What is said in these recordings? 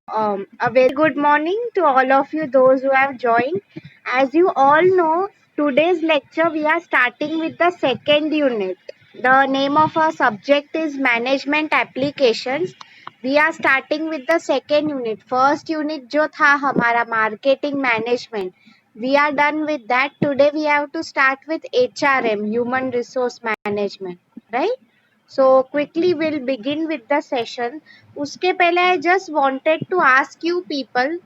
A very good morning to all of you, those who have joined. As you all know, today's lecture we are starting with the second unit. The name of our subject is Management Applications. We are starting with the second unit. First unit जो था हमारा Marketing Management. We are done with that. Today we have to start with HRM, Human Resource Management, right? So quickly we'll begin with the session. उसके पहले I just wanted to ask you people,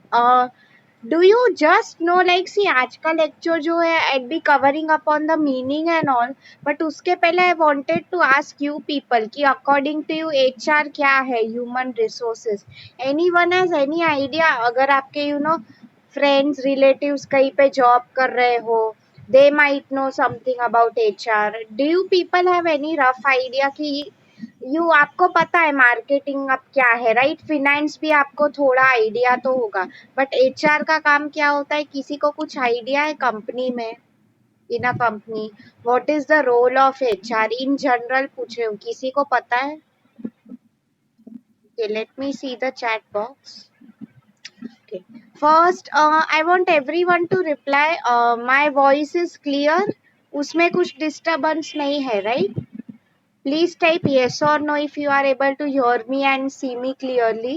do you just know like see आज का lecture जो है I'd be covering upon the meaning and all, but उसके पहले I wanted to ask you people कि according to you HR क्या है, human resources. Anyone has any idea? अगर आपके friends relatives कहीं पे job कर रहे हो, they might know something about HR. Do you people have any rough idea कि आपको पता है मार्केटिंग अब क्या है, राइट? फिनेंस भी आपको थोड़ा आइडिया तो होगा, बट एचआर का काम क्या होता है? किसी को कुछ आइडिया है कंपनी में? In a company what is the role of HR in general पूछ रही हूँ, किसी को पता है? Okay, let me see the chat box. Okay. First, I want everyone to reply. My voice is clear. उसमें कुछ disturbance नहीं है, right? Please type yes or no if you are able to hear me and see me clearly.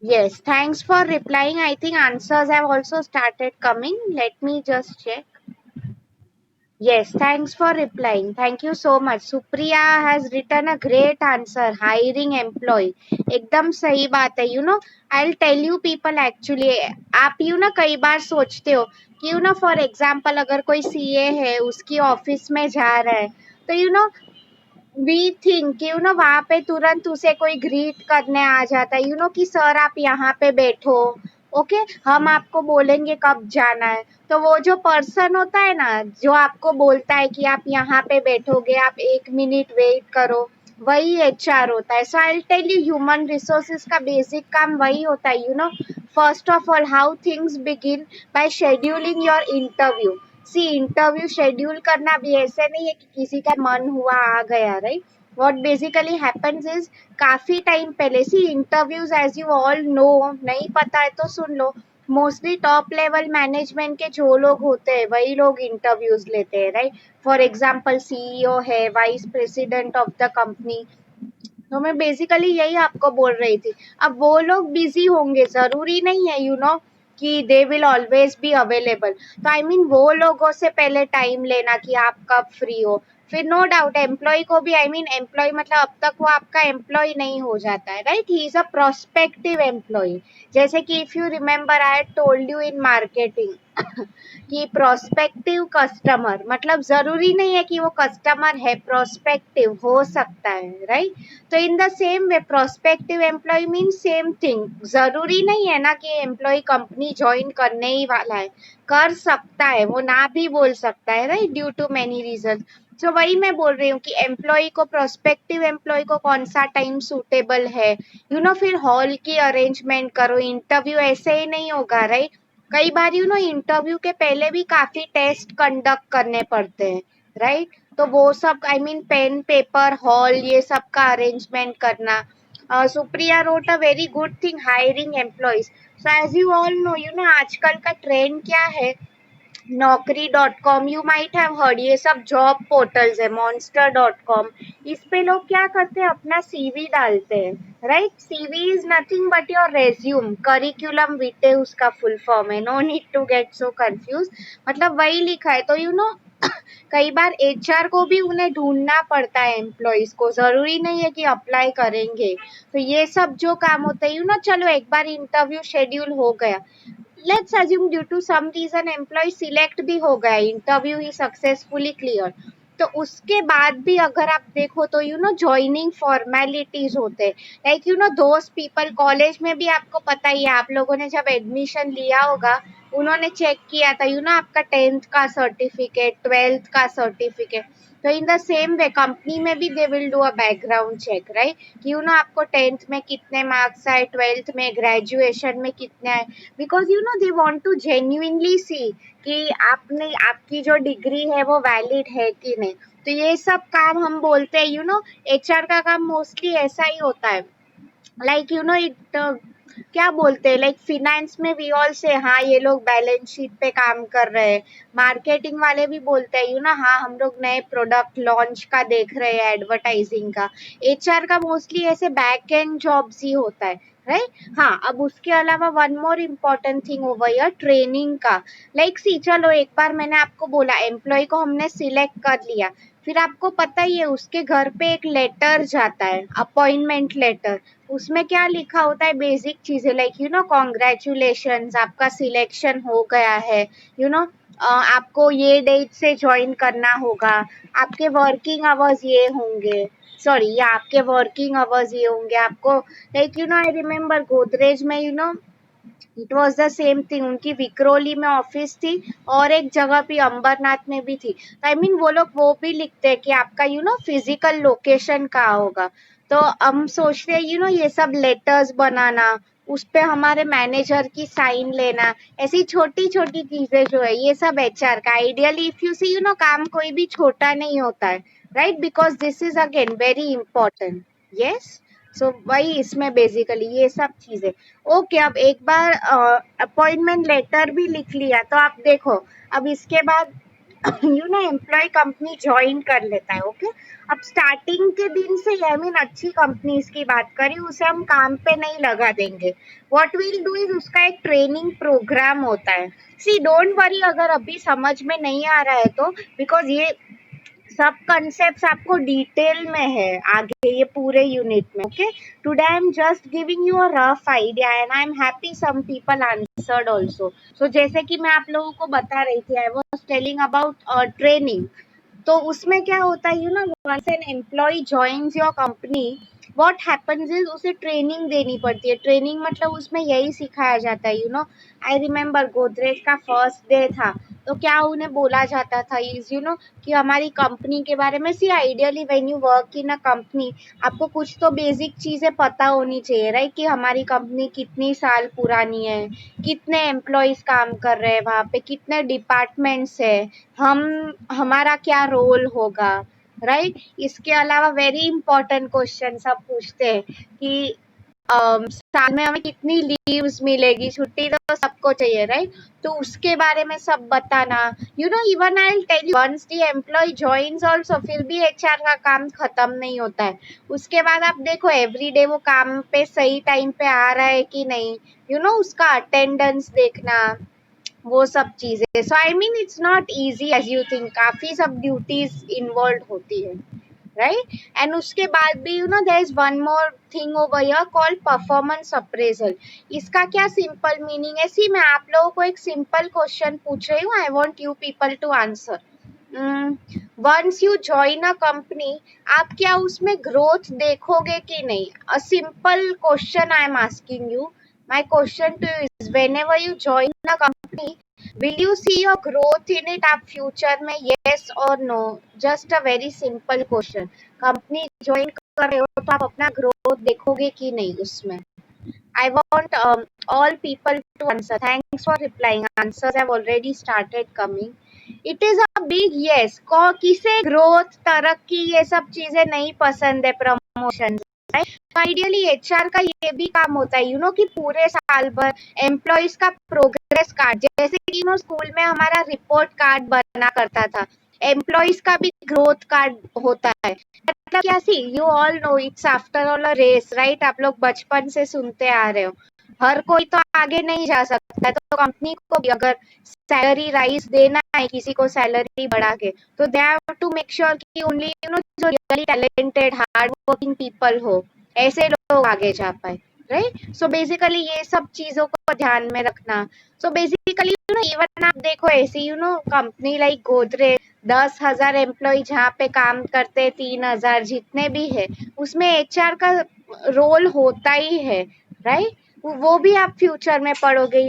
Yes, thanks for replying. I think answers have also started coming. Let me just check. Yes, thanks for replying. Thank you so much. Supriya has written a great answer. Hiring employee. एकदम सही बात है. I'll tell you people actually. आप कई बार सोचते हो कि for example अगर कोई सीए है, उसकी ऑफिस में जा रहा है, तो वी थिंक कि वहां पे तुरंत उसे कोई ग्रीट करने आ जाता है, कि सर आप यहाँ पे बैठो, ओके, हम आपको बोलेंगे कब जाना है. तो वो जो पर्सन होता है ना, जो आपको बोलता है कि आप यहाँ पे बैठोगे, आप 1 मिनट वेट करो, वही एचआर होता है. So I tell you, human resources का बेसिक काम वही होता है. First of all how things begin by scheduling your interview. See, interview schedule करना भी ऐसे नहीं है कि किसी का मन हुआ आ गया, right? What basically happens is, काफी टाइम पहले, see interviews as you all know, नहीं पता है तो सुन लो, मोस्टली टॉप लेवल मैनेजमेंट के जो लोग होते हैं वही लोग इंटरव्यूज लेते हैं, राइट? फॉर एग्जाम्पल सीईओ है, vice president of the company. तो मैं बेसिकली यही आपको बोल रही थी. अब वो लोग बिजी होंगे, जरूरी नहीं है कि they will always be available. तो आई मीन वो लोगों से पहले टाइम लेना कि आप कब फ्री हो. फिर नो डाउट एम्प्लॉय को भी, आई मीन एम्प्लॉय मतलब अब तक वो आपका एम्प्लॉय नहीं हो जाता है, right? He is a prospective employee. जैसे कि if you remember I had told you in marketing कि प्रोस्पेक्टिव कस्टमर मतलब जरूरी नहीं है कि वो कस्टमर है, प्रोस्पेक्टिव हो सकता है, राइट? तो in the same way prospective employee mean same thing. जरूरी नहीं है ना कि एम्प्लॉय कंपनी ज्वाइन करने ही वाला है, कर सकता है, वो ना भी बोल सकता है, right? Due to many reason. तो वही मैं बोल रही हूँ कि एम्प्लॉय को, प्रोस्पेक्टिव एम्प्लॉय को कौन सा टाइम सूटेबल है, फिर हॉल की अरेंजमेंट करो. इंटरव्यू ऐसे ही नहीं होगा, राइट? कई बार इंटरव्यू के पहले भी काफी टेस्ट कंडक्ट करने पड़ते हैं, राइट? तो वो सब, I mean pen paper hall ये सब का अरेंजमेंट करना. Supriya wrote a very good thing, hiring employees. So as you all know, आजकल का ट्रेंड क्या है, Naukri.com, you might have heard, ये सब जॉब पोर्टल्स है. Monster.com, इस पे लोग क्या करते हैं, अपना सीवी डालते हैं, right? CV is nothing but your resume, curriculum vitae उसका फुल फॉर्म है. No need to get so confuse, मतलब वही लिखा है. तो कई बार एचआर को भी उन्हें ढूंढना पड़ता है एम्प्लॉयज को, जरूरी नहीं है कि अप्लाई करेंगे. तो ये सब जो काम होते हैं, चलो एक बार इंटरव्यू शेड्यूल हो गया, let's assume due to some reason employee select भी हो गया, इंटरव्यू ही सक्सेसफुली क्लियर. तो उसके बाद भी अगर आप देखो तो ज्वाइनिंग फॉर्मेलिटीज होते हैं, लाइक दोस्त पीपल. कॉलेज में भी आपको पता ही है, आप लोगों ने जब एडमिशन लिया होगा, उन्होंने चेक किया था आपका 10th का सर्टिफिकेट, 12th का सर्टिफिकेट. तो in the same way company में भी they will do a background check, right? कि आपको 10th में कितने मार्क्स आए, 12th में, ग्रेजुएशन में कितने आए, because they want to genuinely see कि आपने, आपकी जो डिग्री है वो वैलिड है कि नहीं. तो ये सब काम हम बोलते हैं एचआर का काम मोस्टली ऐसा ही होता है, लाइक इट क्या बोलते हैं, लाइक फिनेंस में वी ऑल से हाँ ये लोग बैलेंस शीट पे काम कर रहे हैं, मार्केटिंग वाले भी बोलते हैं हाँ हम लोग नए प्रोडक्ट लॉन्च का देख रहे हैं, एडवर्टाइजिंग का। एचआर का मोस्टली ऐसे बैक एंड जॉब्स ही होता है, राइट। हाँ, अब उसके अलावा one more important thing over here, training का। लाइक सी चलो एक बार मैंने आपको बोला एम्प्लॉय को हमने सिलेक्ट कर लिया, फिर आपको पता ही है उसके घर पे एक लेटर जाता है, अपॉइंटमेंट लेटर। उसमें क्या लिखा होता है, बेसिक चीजें लाइक कॉन्ग्रेचुलेशंस, आपका सिलेक्शन हो गया है, आपको ये डेट से ज्वाइन करना होगा, आपके वर्किंग आवर्स ये होंगे, सॉरी या आपके वर्किंग आवर्स ये होंगे आपको, लाइक आई रिमेम्बर गोदरेज में it was the same thing, उनकी विक्रोली में ऑफिस थी और एक जगह भी अंबरनाथ में भी थी। आई मीन वो लोग वो भी लिखते हैं कि आपका फिजिकल लोकेशन कहाँ होगा। तो हम सोचते हैं ये सब लेटर्स बनाना, उस पे हमारे मैनेजर की साइन लेना, ऐसी छोटी छोटी चीजें जो है ये सब एचआर का। आइडियली इफ यू सी काम कोई भी छोटा नहीं होता है, right, because this is again very important. Yes, so वही इसमें बेसिकली ये सब चीजें। ओके, अब एक बार अपॉइंटमेंट लेटर भी लिख लिया तो आप देखो, अब इसके बाद एम्प्लॉय कंपनी ज्वाइन कर लेता है। ओके, अब स्टार्टिंग के दिन से आई मीन अच्छी कंपनीज की बात करें, उसे हम काम पे नहीं लगा देंगे। व्हाट विल डू इज उसका एक ट्रेनिंग प्रोग्राम होता है। सी डोंट वरी अगर अभी समझ में नहीं आ रहा है तो, बिकॉज ये सब कंसेप्ट आपको डिटेल में है आगे ये पूरे यूनिट में। Okay, today I am just giving you a rough idea and I am happy some people answered also. So जैसे कि मैं आप लोगों को बता रही थी, I was telling about training. तो उसमें क्या होता है once an employee joins your company, what happens is उसे ट्रेनिंग देनी पड़ती है। ट्रेनिंग मतलब उसमें यही सिखाया जाता है आई रिमेम्बर गोदरेज का फर्स्ट डे था, तो क्या उन्हें बोला जाता था इज कि हमारी कंपनी के बारे में। See ideally when you work in a company, आपको कुछ तो बेसिक चीजें पता होनी चाहिए, राइट, कि हमारी कंपनी कितनी साल पुरानी है, कितने एम्प्लॉयज काम कर रहे हैं वहाँ पे, कितने डिपार्टमेंट्स है, हमारा क्या रोल होगा, राइट। इसके अलावा वेरी इंपॉर्टेंट क्वेश्चन सब पूछते हैं कि साल में हमें कितनी लीव्स मिलेगी, छुट्टी तो सबको चाहिए, राइट। तो उसके बारे में सब बताना। Even I will tell you, once the employee joins also, फिर भी एचआर का काम खत्म नहीं होता है। उसके बाद आप देखो एवरीडे वो काम पे सही टाइम पे आ रहा है कि नहीं, उसका अटेंडेंस देखना, वो सब चीजें। So I mean it's not easy as you think, काफी सब ड्यूटीज इन्वॉल्व होती है, राइट। एंड उसके बाद भी there is one more thing over here called performance appraisal. इसका क्या सिंपल मीनिंग है, सी मैं आप लोगों को एक सिंपल क्वेश्चन पूछ रही हूँ, I want you people to answer. Once you join a company, आप क्या उसमें ग्रोथ देखोगे कि नहीं? A simple question I am asking you. My question to you is, whenever you join a company, will you see your growth in it आप future में, yes or no? Just a very simple question. Company join कर रहे हो तो आप अपना growth देखोगे कि नहीं उसमें? I want all people to answer. Thanks for replying. Answers have already started coming. It is a big yes. किसे ग्रोथ, तरक्की ये सब चीजें नहीं पसंद है, प्रमोशन, आइडियली एचआर का ये भी काम होता है कि पूरे साल भर एम्प्लॉयज का प्रोग्रेस कार्ड, जैसे कि स्कूल में हमारा रिपोर्ट कार्ड बना करता था, एम्प्लॉयज का भी ग्रोथ कार्ड होता है। मतलब क्या, see you all know it's after all a race, right. आप लोग बचपन से सुनते आ रहे हो, हर कोई तो आगे नहीं जा सकता है, तो कंपनी को भी अगर सैलरी राइज देना है, किसी को सैलरी बढ़ा के, तो they have to make sure कि ओनली जो really talented hard working people हो, ऐसे लोग आगे जा पाए, राइट। सो बेसिकली ये सब चीजों को ध्यान में रखना। सो बेसिकली इवन आप देखो ऐसी कंपनी लाइक गोदरेज, 10,000 एम्प्लॉय जहाँ पे काम करते, 3,000 जितने भी है, उसमें एचआर का रोल होता ही है, राइट। वो भी आप फ्यूचर में पढ़ोगे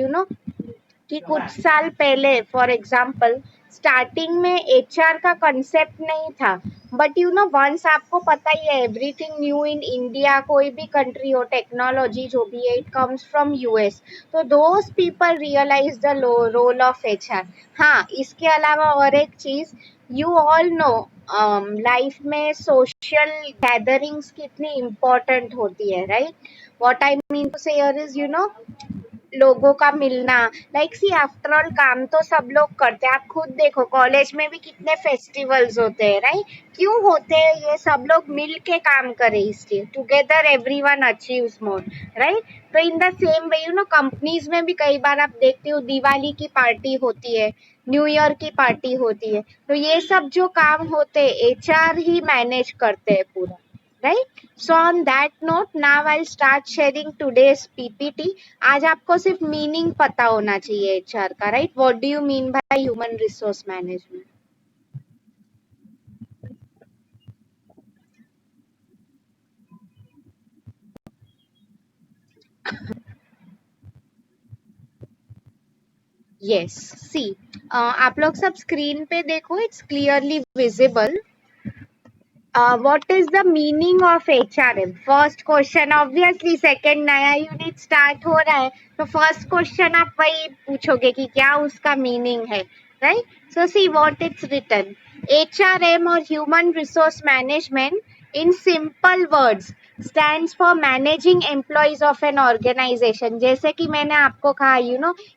कि कुछ साल पहले फॉर एग्जाम्पल स्टार्टिंग में एचआर का कंसेप्ट नहीं था, बट वंस आपको पता ही है एवरीथिंग न्यू इन इंडिया, कोई भी कंट्री हो, टेक्नोलॉजी जो भी है, इट कम्स फ्रॉम यूएस, तो those people realise the role of HR. हाँ, इसके अलावा और एक चीज, यू ऑल नो लाइफ में सोशल गैदरिंग्स कितनी इम्पोर्टेंट होती है, right? What I mean to say here is लोगों का मिलना। लाइक सी आफ्टर ऑल काम तो सब लोग करते हैं, आप खुद देखो कॉलेज में भी कितने फेस्टिवल्स होते हैं, राइट? क्यों होते हैं? ये सब लोग मिल के काम करे, इसलिए टुगेदर एवरीवन अचीव्स मोर, राइट? तो in the same way companies में भी कई बार आप देखते हो दिवाली की पार्टी होती है, न्यू ईयर की पार्टी होती है, तो ये सब जो काम होते हैं एचआर ही मैनेज करते हैं पूरा, right? So on that note now I start sharing today's PPT. आज आपको सिर्फ मीनिंग पता होना चाहिए एचआर का, right? What do you mean by human resource management? Yes, see आप लोग सब स्क्रीन पे देखो, it's clearly visible. What is the meaning of HRM? First question obviously, second नया यूनिट स्टार्ट हो रहा है तो फर्स्ट क्वेश्चन आप वही पूछोगे कि क्या उसका मीनिंग है, right? So see what it's written, HRM और human resource management in simple words stands for managing employees of an organisation. जैसे कि मैंने आपको कहा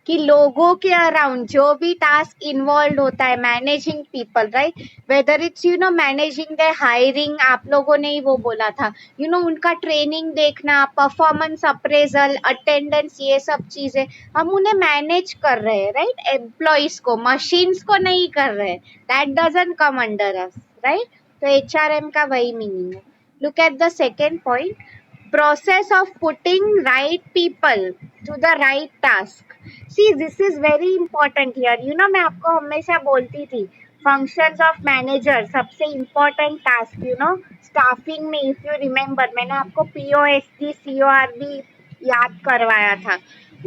कि लोगों के अराउंड जो भी टास्क इन्वॉल्व होता है, managing people, right? Whether it's managing the hiring, आप लोगों ने ही वो बोला था, उनका ट्रेनिंग देखना, परफॉर्मेंस अप्रेजल, अटेंडेंस, ये सब चीजें हम उन्हें मैनेज कर रहे हैं, राइट? एम्प्लॉयज को, मशीन्स को नहीं कर रहे हैं, that doesn't come under us, right? तो एचआरएम का वही मीनिंग है। Look at the second point, process of putting right people to the right task. See, this is very important here. मैं आपको हमेशा बोलती थी functions of manager सबसे important task, staffing में, if you remember मैंने आपको POSD CORB याद करवाया था।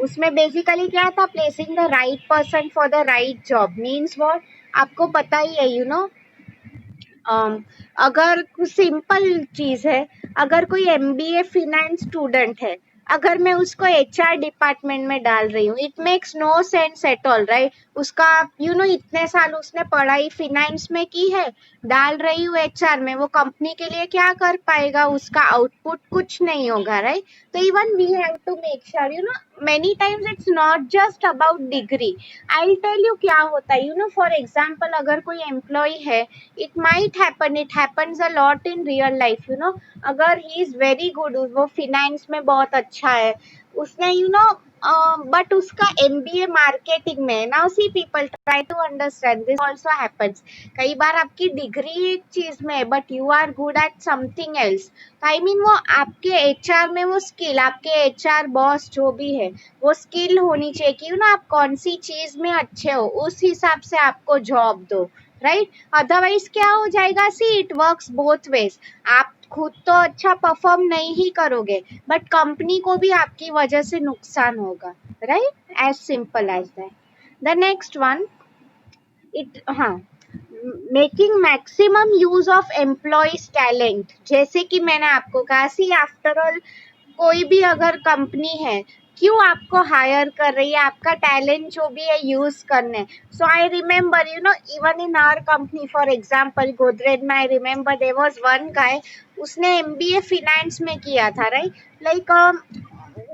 उसमें बेसिकली क्या था, placing the right person for the right job means what, आपको पता ही है अगर कुछ सिंपल चीज है, अगर कोई एमबीए फिनेंस स्टूडेंट है, अगर मैं उसको एचआर डिपार्टमेंट में डाल रही हूँ, it makes no sense at all, right? उसका इतने साल उसने पढ़ाई फिनेंस में की है, डाल रही हूँ एचआर में, वो कंपनी के लिए क्या कर पाएगा? उसका आउटपुट कुछ नहीं होगा, राइट? तो even we have to make sure, many times it's not just about degree. I will tell you क्या होता है, फॉर एग्जाम्पल अगर कोई एम्प्लॉय है, it might happen, it happens a lot in real life, अगर he is very good, वो finance में बहुत अच्छा है, उसने बट उसका MBA मार्केटिंग में, now see people try to understand this also happens. कई बार आपकी डिग्री एक चीज में है but you are good at something else, I mean वो आपके एचआर में वो स्किल, आपके एचआर बॉस जो भी है वो स्किल होनी चाहिए कि आप कौन सी चीज में अच्छे हो, उस हिसाब से आपको जॉब दो, राइट? अदरवाइज क्या हो जाएगा, see it works both ways, आप खुद तो अच्छा परफॉर्म नहीं ही करोगे बट कंपनी को भी आपकी वजह से नुकसान होगा, right? As simple as that. The next one, it हाँ, making maximum use of employees talent. जैसे कि मैंने आपको कहा, सी आफ्टर ऑल कोई भी अगर कंपनी है, क्यों आपको हायर कर रही है? आपका टैलेंट जो भी है यूज करने। So I remember even in our company, for example Godrej में, I remember there was one guy, उसने एमबीए फिनेंस में किया था, राइट? लाइक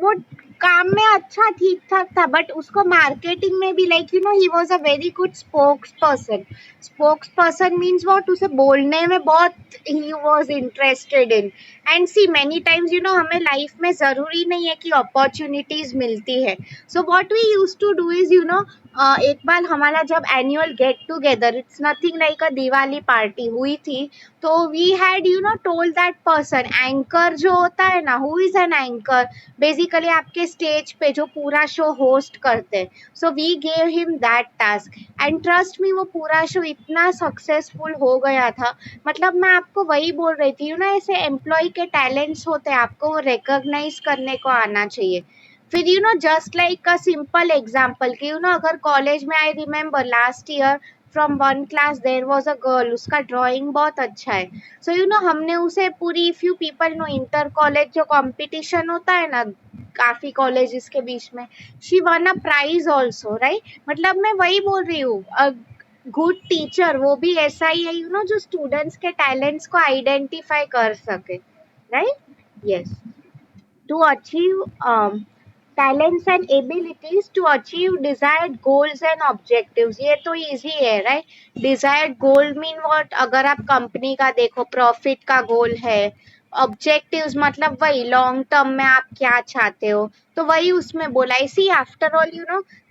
वो काम में अच्छा ठीक ठाक था बट उसको मार्केटिंग में भी like he was a very good spokesperson. Spokesperson means what, उसे बोलने में बहुत ही was interested in. And see many times हमें लाइफ में जरूरी नहीं है कि अपॉर्चुनिटीज मिलती है। So what we use to do is एक बार हमारा जब annual get together, it's nothing like a Diwali party हुई थी, तो we had told that person, anchor जो होता है ना, who is an anchor, basically आपके स्टेज पे जो पूरा शो होस्ट करते हैं, so we gave him that task and trust me वो पूरा शो इतना सक्सेसफुल हो गया था। मतलब मैं आपको वही बोल रही थी ऐसे एम्प्लॉय के टैलेंट्स होते हैं, आपको वो रिकॉग्नाइज करने को आना चाहिए। फिर just like a simple example कि अगर कॉलेज में, I remember last year from one class there was a girl, उसका ड्राइंग बहुत अच्छा है। सो हमने उसे पूरी फ्यू पीपल इंटर कॉलेज जो कंपटीशन होता है ना काफी कॉलेजेस के बीच में, she won a prize also, right? मतलब मैं वही बोल रही हूँ, गुड टीचर वो भी ऐसा ही है जो स्टूडेंट्स के टैलेंट्स को आइडेंटिफाई कर सके, right? Yes, to achieve talents and abilities to achieve desired goals and objectives. ये तो easy है, right? Desired goal mean what? अगर आप कंपनी का देखो, प्रॉफिट का गोल है, ऑब्जेक्टिव्स मतलब वही लॉन्ग टर्म में आप क्या चाहते हो, तो वही उसमें बोला। इसी after all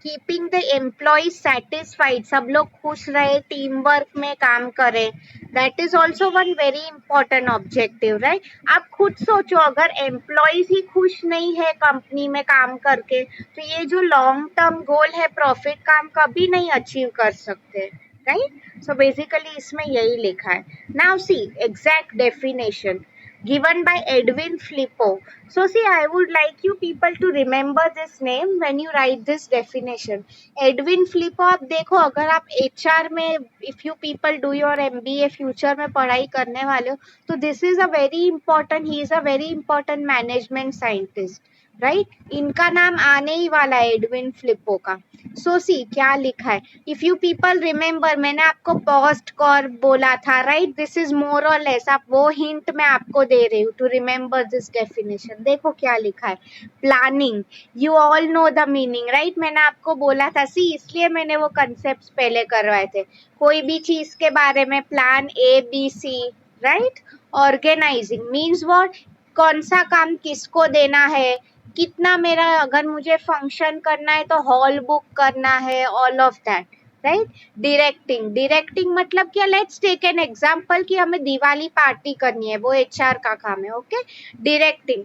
keeping the employee satisfied, सब लोग खुश रहे, टीम वर्क में काम करें, that is also one very important objective, right? आप खुद सोचो, अगर एम्प्लॉयज ही खुश नहीं है कंपनी में काम करके, तो ये जो लॉन्ग टर्म गोल है प्रॉफिट का, हम कभी नहीं अचीव कर सकते, राइट? सो बेसिकली इसमें यही लिखा है। Now see exact definition given by Edwin Flippo. So see, I would like you people to remember this name when you write this definition. Edwin Flippo, आप देखो, अगर आप HR में, if you people do your MBA future में पढ़ाई करने वाले हो, तो this is a very important, he is a very important management scientist, right? इनका नाम आने ही वाला है, एडविन फ्लिपो का। सो सी क्या लिखा है, इफ यू पीपल रिमेम्बर, मैंने आपको पोस्ट कॉर बोला था, राइट? दिस इज मोर और लेस, आप वो हिंट मैं आपको दे रही हूँ टू रिमेम्बर दिस डेफिनेशन। देखो क्या लिखा है, planning, you all know the meaning, right? मैंने आपको बोला था, सी इसलिए मैंने वो कंसेप्ट पहले करवाए थे, कोई भी चीज के बारे में plan ABC, right? Organising means what, कौन सा काम किसको देना है, कितना मेरा, अगर मुझे फंक्शन करना है तो हॉल बुक करना है, all of that, right? Directing, directing मतलब क्या, लेट्स टेक एन एग्जांपल कि हमें दिवाली पार्टी करनी है, वो HR का काम है, ओके? डायरेक्टिंग,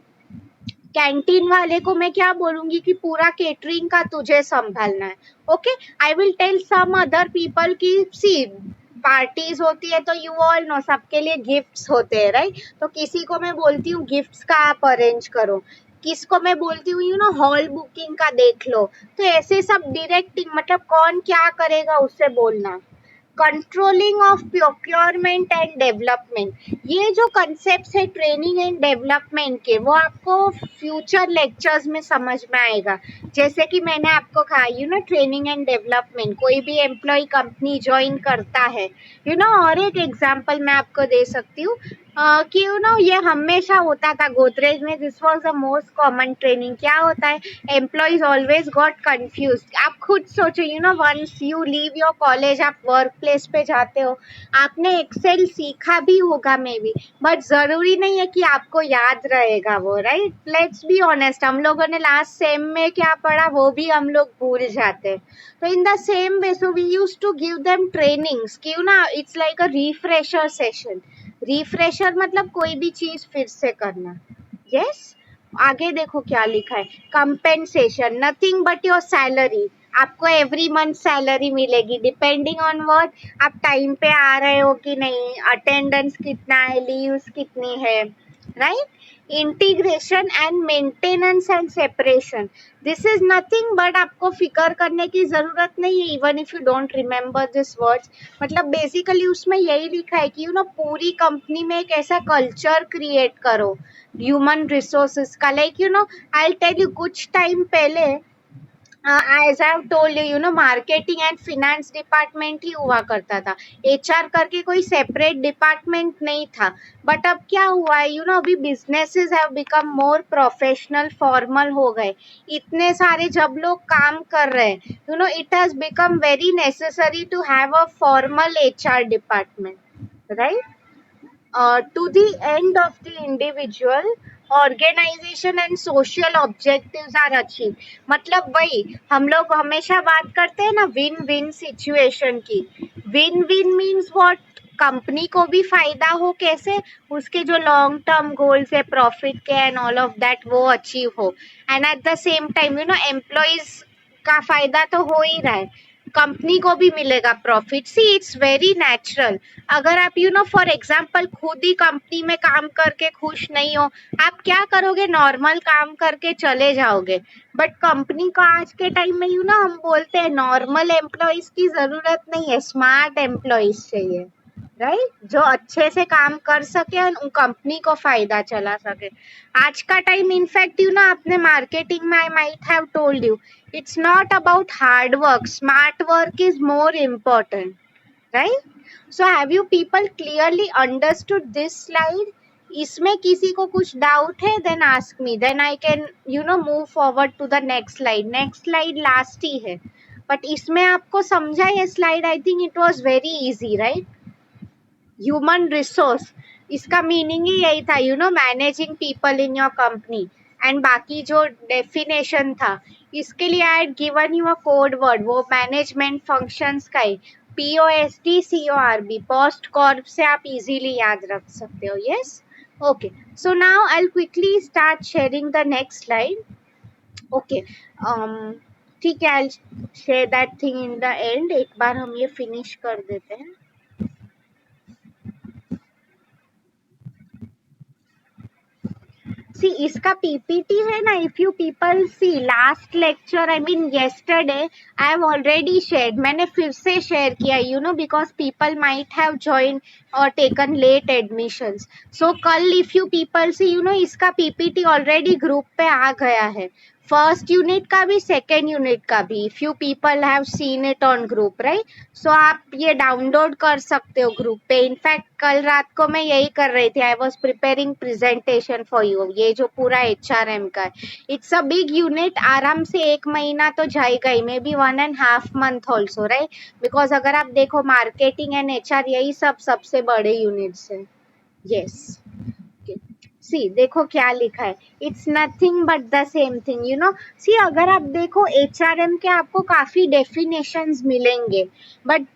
कैंटीन वाले को मैं क्या बोलूंगी कि पूरा केटरिंग का तुझे संभालना है, okay? I will tell some other people की सी पार्टीज होती है तो यू ऑल नो सबके लिए गिफ्ट्स होते हैं, राइट? तो किसी को मैं बोलती हूँ गिफ्ट्स का आप अरेंज करो, किसको मैं बोलती हूँ हॉल बुकिंग का देख लो, तो ऐसे सब डायरेक्टिंग मतलब कौन क्या करेगा उससे बोलना। Controlling of procurement and development, ये जो कंसेप्ट है ट्रेनिंग एंड डेवलपमेंट के, वो आपको फ्यूचर लेक्चर्स में समझ में आएगा। जैसे कि मैंने आपको कहा ट्रेनिंग एंड डेवलपमेंट, कोई भी एम्प्लॉय कंपनी ज्वाइन करता है, और एक एग्जांपल मैं आपको दे सकती हूँ कि ये हमेशा होता था गोदरेज में, this was the most common training. क्या होता है, एम्प्लॉयज ऑलवेज गॉट कंफ्यूज। आप खुद सोचो, once you leave your college, आप वर्क प्लेस पे जाते हो, आपने एक्सेल सीखा भी होगा मे बी, बट जरूरी नहीं है कि आपको याद रहेगा वो, राइट? लेट्स बी ऑनेस्ट, हम लोगों ने लास्ट सेम में क्या पढ़ा वो भी हम लोग भूल जाते हैं। तो in the same way, so we use to give them trainings, क्यों ना, it's like a refresher session. Refresher मतलब कोई भी चीज फिर से करना, यस? आगे देखो क्या लिखा है, compensation, nothing but your salary, आपको एवरी मंथ सैलरी मिलेगी, डिपेंडिंग ऑन व्हाट, आप टाइम पे आ रहे हो कि नहीं, अटेंडेंस कितना है, लीव्स कितनी है, right? Integration and maintenance and separation, this is nothing but, आपको फिकर करने की जरूरत नहीं है, even if you don't remember this words. मतलब बेसिकली उसमें यही लिखा है कि पूरी कंपनी में एक ऐसा कल्चर क्रिएट करो ह्यूमन रिसोर्सेज का, लाइक आई टेल यू, कुछ टाइम पहले as I told marketing and finance department ही हुआ करता था, HR करके कोई सेपरेट डिपार्टमेंट नहीं था। बट अब क्या हुआ है, अभी businesses have become more professional, formal हो गए, इतने सारे जब लोग काम कर रहे हैं, it has become very necessary to have a formal HR department, right? To the end of the individual, organization and social objectives are achieved। मतलब वही हम लोग हमेशा बात करते हैं ना विन विन सिचुएशन की। Win win means what, company को भी फायदा हो, कैसे, उसके जो लॉन्ग टर्म गोल्स है प्रॉफिट के एंड ऑल ऑफ दैट वो अचीव हो, and at the same time employees का फायदा तो हो ही रहा है, कंपनी को भी मिलेगा profit. See it's very natural. अगर आप फॉर एग्जांपल खुद ही कंपनी में काम करके खुश नहीं हो, आप क्या करोगे, नॉर्मल काम करके चले जाओगे। बट कंपनी को आज के टाइम में हम बोलते हैं नॉर्मल एम्प्लॉयज की जरूरत नहीं है, स्मार्ट एम्प्लॉयज चाहिए, राइट? जो अच्छे से काम कर सके और कंपनी को फायदा चला सके। आज का टाइम इनफैक्ट आपने मार्केटिंग में, I might have told you, it's not about hard work, smart work is more important, right? So have you people clearly understood this slide? इसमें किसी को कुछ डाउट है then ask me, then I can move forward to the next slide. Next slide last ही है, but इसमें आपको समझा ये slide? I think it was very easy, right? Human resource, इसका मीनिंग ही यही था, managing people in your company. And बाकी जो डेफिनेशन था, इसके लिए I had given you a code word, वो मैनेजमेंट फंक्शंस का ही, POST CORB, पोस्ट कॉर्प से आप इजीली याद रख सकते हो। Yes, okay, so now I will quickly start sharing the next slide. Okay, ठीक है, I will share that thing in the end. एक बार हम ये फिनिश कर देते हैं। सी, इसका पीपीटी है ना, if you people see last lecture, I mean yesterday, I have already shared, मैंने फिर से शेयर किया, because people might have join और टेकन लेट एडमिशंस। सो कल इफ यू पीपल सी, इसका पीपीटी ऑलरेडी ग्रुप पे आ गया है, फर्स्ट यूनिट का भी, सेकेंड यूनिट का भी, if you people have seen it on group, right? So आप ये डाउनलोड कर सकते हो ग्रुप पे। इनफैक्ट कल रात को मैं यही कर रही थी, I was preparing presentation for you, ये जो पूरा HRM का है, इट्स अ बिग यूनिट, आराम से 1 महीना तो जाएगा ही, maybe 1.5 month also, right? Because अगर आप देखो मार्केटिंग एंड HR यही सब सबसे बड़े यूनिट्स है। यस, सी देखो क्या लिखा है, it's nothing but the same thing, see अगर आप देखो HRM के आपको काफी डेफिनेशंस मिलेंगे, बट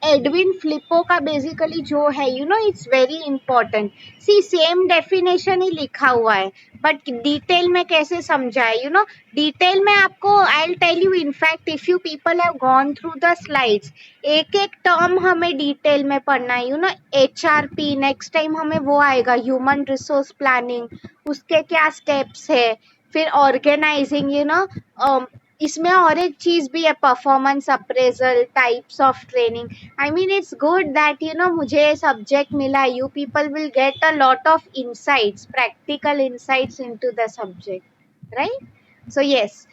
एडविन फ्लिपो का बेसिकली जो है, it's very important. See same definition ही लिखा हुआ है, बट डिटेल में कैसे समझा है, डिटेल में आपको I will tell you, in fact if you people have gone through the slides, एक एक टर्म हमें डिटेल में पढ़ना है, HRP, नेक्स्ट टाइम हमें वो आएगा, ह्यूमन रिसोर्स प्लानिंग, उसके क्या स्टेप्स है, फिर ऑर्गेनाइजिंग, इसमें और एक चीज भी है, performance appraisal, types of training. I mean it's good that मुझे सब्जेक्ट मिला, you people will get a lot of insights, practical insights into the subject, right? So yes,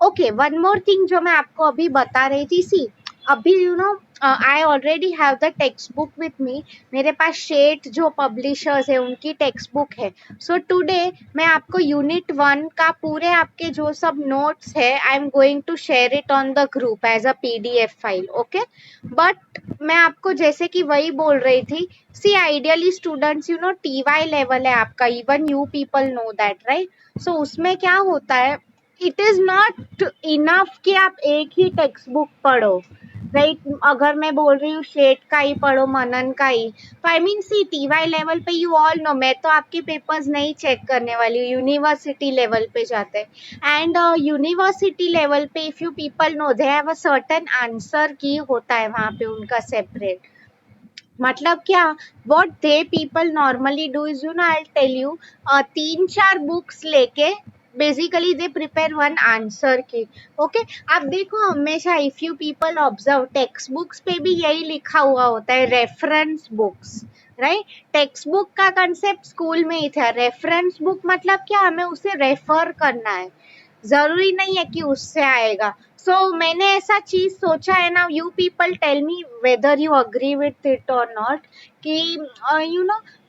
okay, one more thing जो मैं आपको अभी बता रही थी, सी अभी I already have the text book with me, मेरे पास शेट जो पब्लिशर्स है उनकी टेक्स्ट बुक है। सो टुडे मैं आपको यूनिट 1 का पूरे आपके जो सब नोट्स है, I am going to share it on the group as a PDF file, okay? But मैं आपको जैसे कि वही बोल रही थी, see ideally students, TY level है आपका, even you people know that, right? So उसमें क्या होता है, इट इज नॉट इनफ कि आप एक ही टेक्स्ट बुक पढ़ो, राइट? अगर मैं बोल रही हूँ शेट का ही पढ़ो, मनन का ही, तो आई मीन सी TY लेवल पे यू ऑल नो, मैं तो आपके पेपर्स नहीं चेक करने वाली हूँ, यूनिवर्सिटी लेवल पे जाते हैं। एंड यूनिवर्सिटी लेवल पे if you people know, they have a certain answer key होता है वहाँ पे उनका सेपरेट। मतलब क्या, what they people normally do is, I tell you, 3-4 books लेके basically they prepare one answer key, okay? आप देखो हमेशा, if you people observe, text books पे भी यही लिखा हुआ होता है, reference books, right? Text book का कंसेप्ट स्कूल में ही था, रेफरेंस बुक मतलब क्या, हमें उसे रेफर करना है, जरूरी नहीं है कि उससे आएगा। सो मैंने ऐसा चीज सोचा है ना, you people tell me whether you agree with it और नॉट, कि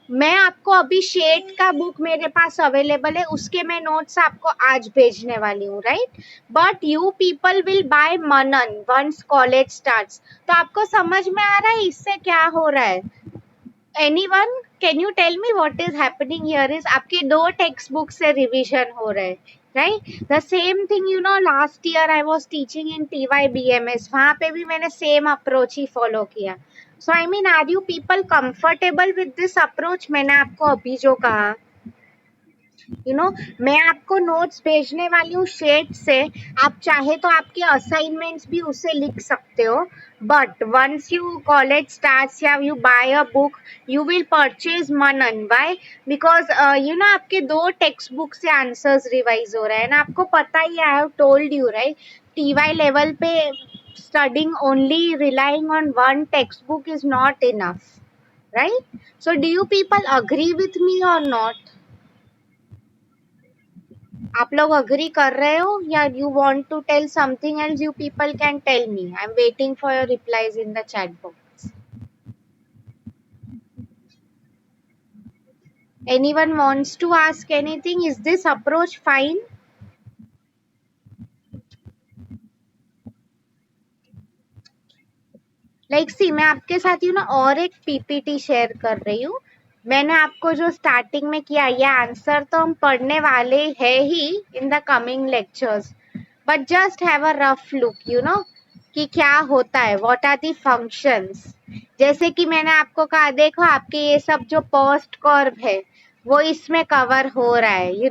मैं आपको अभी शेट का बुक मेरे पास अवेलेबल है, उसके मैं नोट्स आपको आज भेजने वाली हूँ, right? But you people will buy Manan once college starts. तो आपको समझ में आ रहा है इससे क्या हो रहा है? Anyone can you tell me what is happening here? इज आपके 2 टेक्स्ट बुक से रिवीजन हो रहे हैं, right? The same thing, last year I was teaching in TYBMS, वहां पे भी मैंने सेम अप्रोच ही फॉलो किया। So I mean, are you people comfortable with this approach? मैंने आपको अभी जो कहा, मैं आपको नोट्स भेजने वाली हूँ शेट से, आप चाहे तो आपके असाइनमेंट्स भी उसे लिख सकते हो, but once you college starts या you buy a book, you will purchase Manan. Why? Because आपके 2 टेक्स्ट बुक से आंसर्स रिवाइज हो रहे हैं ना, आपको पता ही, I have told you, right? TY level पे studying only relying on one textbook is not enough, right? So do you people agree with me or not? आप लोग अग्री कर रहे हो या you want to tell something else? You people can tell me, I am waiting for your replies in the chat box. Anyone wants to ask anything? Is this approach fine? See मैं आपके साथ ना और एक PPT share कर रही हूँ। मैंने आपको जो स्टार्टिंग में किया ये आंसर तो हम पढ़ने वाले हैं ही in the coming lectures, but just have a rough look कि क्या होता है, व्हाट आर दी फंक्शंस। जैसे कि मैंने आपको कहा, देखो आपके ये सब जो पोस्ट कर्व है वो इसमें कवर हो रहा है।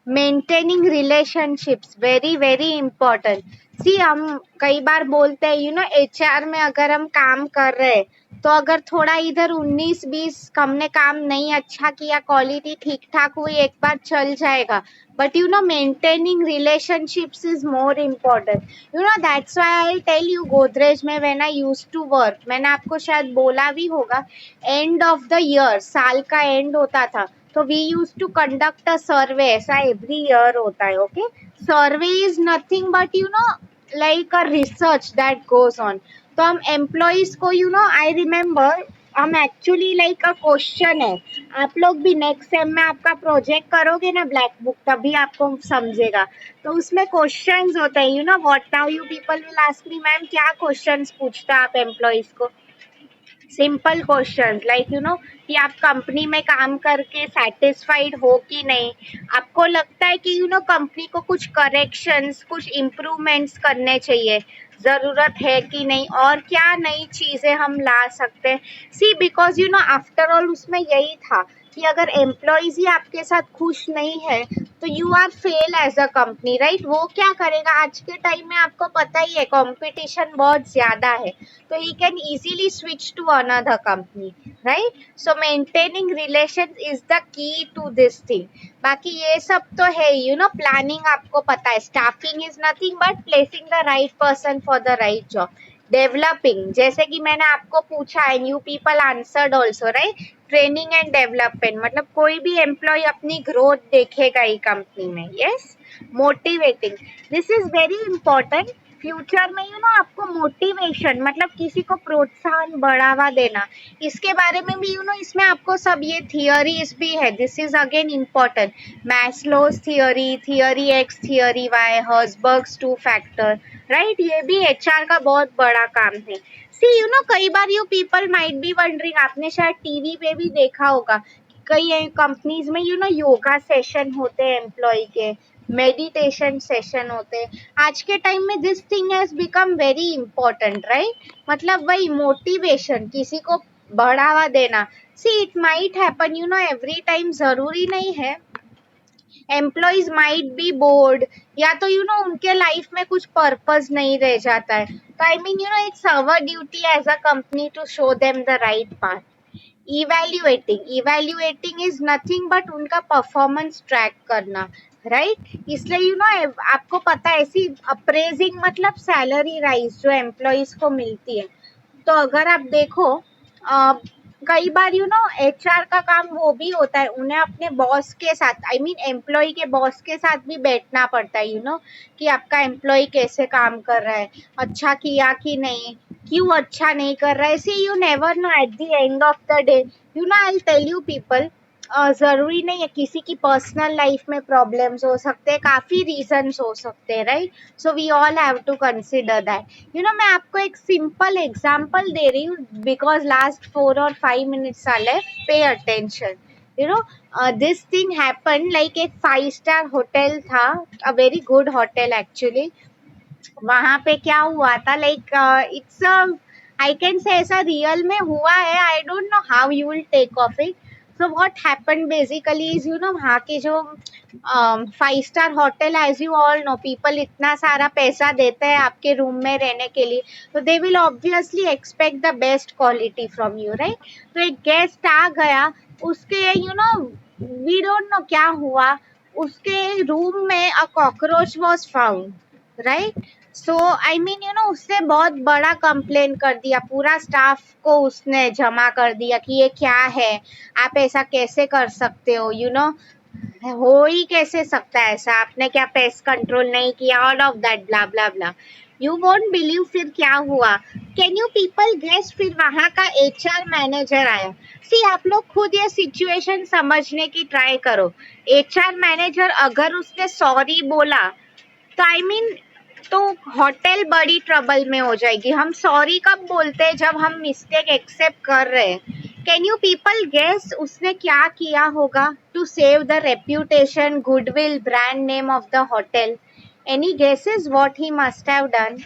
Maintaining relationships very very important. See हम कई बार बोलते हैं एचआर में अगर हम काम कर रहे हैं तो अगर थोड़ा इधर 19-20 हमने काम नहीं अच्छा किया, क्वालिटी ठीक ठाक हुई, एक बार चल जाएगा, but maintaining relationships is more important. That's why I tell you, Godrej में when I used to work, मैंने आपको शायद बोला भी होगा, एंड ऑफ द ईयर, साल का एंड होता था तो we use to conduct a survey, ऐसा एवरी ईयर होता है। Okay, survey is nothing but like a research that goes on. तो हम एम्प्लॉइज को आई रिमेम्बर, हम एक्चुअली लाइक अ क्वेश्चन है, आप लोग भी नेक्स्ट सेम में आपका प्रोजेक्ट करोगे ना ब्लैक बुक, तभी आपको समझेगा। तो उसमें क्वेश्चंस होते हैं, what now you people will ask me, ma'am क्या क्वेश्चंस पूछता है आप एम्प्लॉइज को? सिंपल क्वेश्चंस लाइक कि आप कंपनी में काम करके सेटिस्फाइड हो कि नहीं, आपको लगता है कि कंपनी को कुछ करेक्शंस, कुछ इम्प्रूवमेंट्स करने चाहिए, जरूरत है कि नहीं, और क्या नई चीजें हम ला सकते हैं। सी बिकॉज आफ्टर ऑल उसमें यही था कि अगर एम्प्लॉयज ही आपके साथ खुश नहीं है तो you are fail as a company, right? वो क्या करेगा, आज के टाइम में आपको पता ही है कंपटीशन बहुत ज्यादा है, तो he can easily switch to another company, right? So maintaining relations is the key to this thing. बाकी ये सब तो है, planning आपको पता है, staffing is nothing but placing the right person for the right job. Developing, जैसे कि मैंने आपको पूछा है, new people answered also, right? Training and development, मतलब कोई भी एम्प्लॉय अपनी ग्रोथ देखेगा ही कंपनी में। Yes, motivating, this is very important. Future में आपको मोटिवेशन मतलब किसी को प्रोत्साहन बढ़ावा देना, इसके बारे में भी इसमें आपको सब ये थियरीज भी है। This is again important, Maslow's theory, theory X, theory Y, Herzberg's two factor, right? ये भी एचआर का बहुत बड़ा काम है। सी कई बार you people might be wondering, आपने शायद टीवी पे भी देखा होगा, कई कंपनीज में योगा सेशन होते हैं एम्प्लॉय के, मेडिटेशन सेशन होते हैं। आज के टाइम में this thing has become very important, right? मतलब वही मोटिवेशन, किसी को बढ़ावा देना। See it might happen every time, जरूरी नहीं है, एम्प्लॉइज माइट बी बोर्ड, या तो उनके लाइफ में कुछ पर्पस नहीं रह जाता है, तो आई mean it's our duty as a company to show them the right path. Evaluating is nothing but उनका परफॉर्मेंस ट्रैक करना, राइट? इसलिए आपको पता है, ऐसी अप्रेजिंग मतलब सैलरी राइज जो एम्प्लॉइज को मिलती है। तो अगर आप देखो, कई बार एचआर का काम वो भी होता है, उन्हें अपने बॉस के साथ, आई मीन एम्प्लॉय के बॉस के साथ भी बैठना पड़ता है, कि आपका एम्प्लॉय कैसे काम कर रहा है, अच्छा किया कि नहीं, क्यों अच्छा नहीं कर रहा है। See you never know at the end of the day, I will tell you people, जरूरी नहीं है, किसी की पर्सनल लाइफ में प्रॉब्लम्स हो सकते हैं, काफी रीजंस हो सकते हैं, right? So we all have to consider that. मैं आपको एक सिंपल एग्जांपल दे रही हूँ बिकॉज लास्ट 4 और 5 मिनट्स आले, pay attention. This thing happen, like एक 5 स्टार होटल था, अ वेरी गुड होटल एक्चुअली। वहां पे क्या हुआ था, like it's I can say ऐसा रियल में हुआ है, I don't know how you will take of it. So what happened basically is वहाँ के जो 5 star hotel, as you all know, people इतना सारा पैसा देते हैं आपके रूम में रहने के लिए, तो they will obviously expect the best quality from you, right? तो एक गेस्ट आ गया, उसके वी डोंट नो क्या हुआ, उसके रूम में a cockroach was found, right? So I mean उसने बहुत बड़ा कंप्लेन कर दिया, पूरा स्टाफ को उसने जमा कर दिया कि ये क्या है, आप ऐसा कैसे कर सकते हो, हो ही कैसे सकता है ऐसा, आपने क्या पेस्ट कंट्रोल नहीं किया, all of that blah blah blah. You won't believe फिर क्या हुआ, कैन यू पीपल गेस, फिर वहां का एचआर मैनेजर आया। सी आप लोग खुद ये सिचुएशन समझने की ट्राई करो। एचआर मैनेजर अगर उसने सॉरी बोला तो आई मीन तो होटल बड़ी ट्रबल में हो जाएगी। हम सॉरी कब बोलते हैं, जब हम मिस्टेक एक्सेप्ट कर रहे हैं। कैन यू पीपल गेस उसने क्या किया होगा to save the reputation, goodwill, brand name of the hotel? Any guesses what he must have done?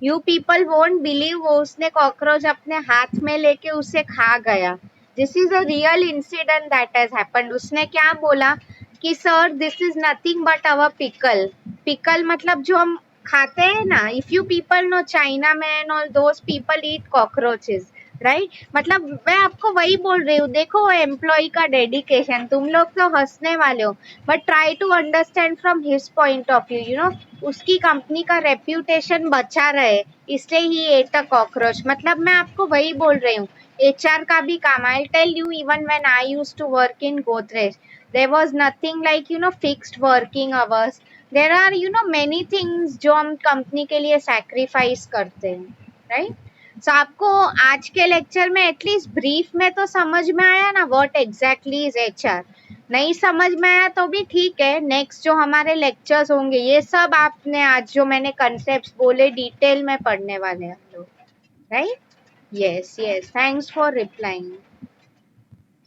You people won't believe वो उसने कॉकरोच अपने हाथ में लेके उसे खा गया। This is a real incident that has happened. उसने क्या बोला कि sir this is nothing but our pickle. Pickle मतलब जो हम खाते हैं ना, if you people know China man और those people eat cockroaches, right? मतलब मैं आपको वही बोल रही हूँ, देखो वो एम्प्लॉय का डेडिकेशन। तुम लोग तो हंसने वाले हो, but try to understand from his point of view. You know, उसकी कंपनी का रेप्यूटेशन बचा रहे, इसलिए ही एट अ कॉकरोच। मतलब मैं आपको वही बोल रही हूँ, एचआर का भी काम। I tell you, even when I used to work in Godrej, there was nothing like fixed working hours. There are many things जो हम कंपनी के लिए सैक्रिफाइस करते हैं, राइट? सो आपको आज के लेक्चर में एटलीस्ट ब्रीफ में तो समझ में आया ना व्हाट एग्जैक्टली इज एचआर। नहीं समझ में आया तो भी ठीक है, नेक्स्ट जो हमारे लेक्चर्स होंगे ये सब आपने आज जो मैंने कंसेप्ट बोले डिटेल में पढ़ने वाले हैं हम लोग, right? Yes yes, thanks for replying.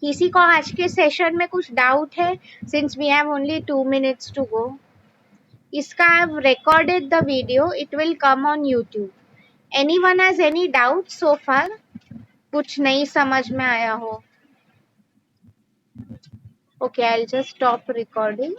किसी को आज के सेशन में कुछ डाउट है? Since we have only 2 minutes to go. इसका I have recorded the video, it will come on YouTube. Anyone has any doubt so far? कुछ नहीं समझ में आया हो? Okay, I'll just stop recording.